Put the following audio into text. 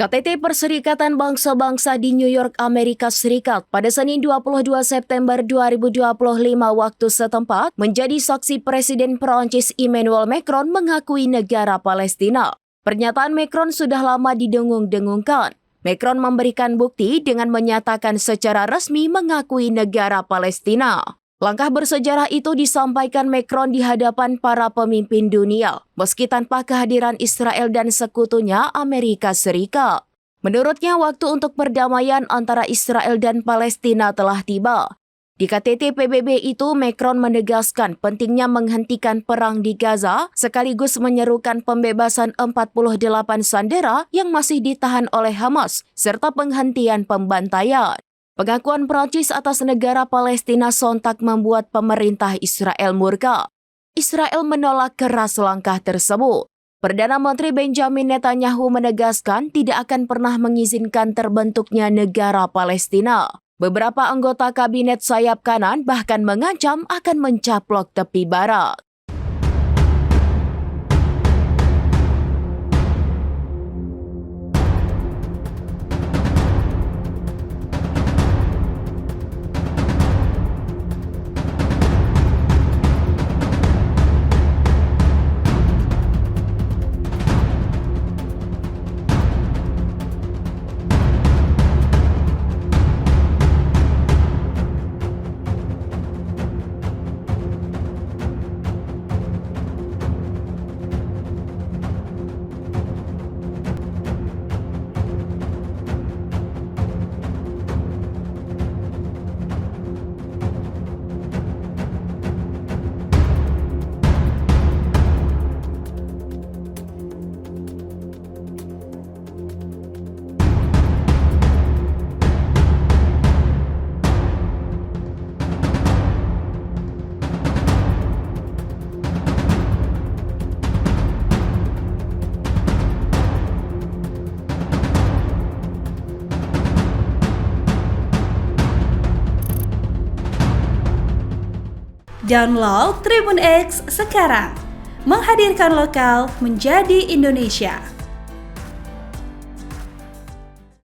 KTT Perserikatan Bangsa-Bangsa di New York, Amerika Serikat pada Senin 22 September 2025 waktu setempat menjadi saksi Presiden Perancis Emmanuel Macron mengakui negara Palestina. Pernyataan Macron sudah lama didengung-dengungkan. Macron memberikan bukti dengan menyatakan secara resmi mengakui negara Palestina. Langkah bersejarah itu disampaikan Macron di hadapan para pemimpin dunia, meski tanpa kehadiran Israel dan sekutunya Amerika Serikat. Menurutnya, waktu untuk perdamaian antara Israel dan Palestina telah tiba. Di KTT PBB itu, Macron menegaskan pentingnya menghentikan perang di Gaza, sekaligus menyerukan pembebasan 48 sandera yang masih ditahan oleh Hamas, serta penghentian pembantaian. Pengakuan Prancis atas negara Palestina sontak membuat pemerintah Israel murka. Israel menolak keras langkah tersebut. Perdana Menteri Benjamin Netanyahu menegaskan tidak akan pernah mengizinkan terbentuknya negara Palestina. Beberapa anggota kabinet sayap kanan bahkan mengancam akan mencaplok tepi barat. Download Tribun X sekarang, menghadirkan lokal menjadi Indonesia.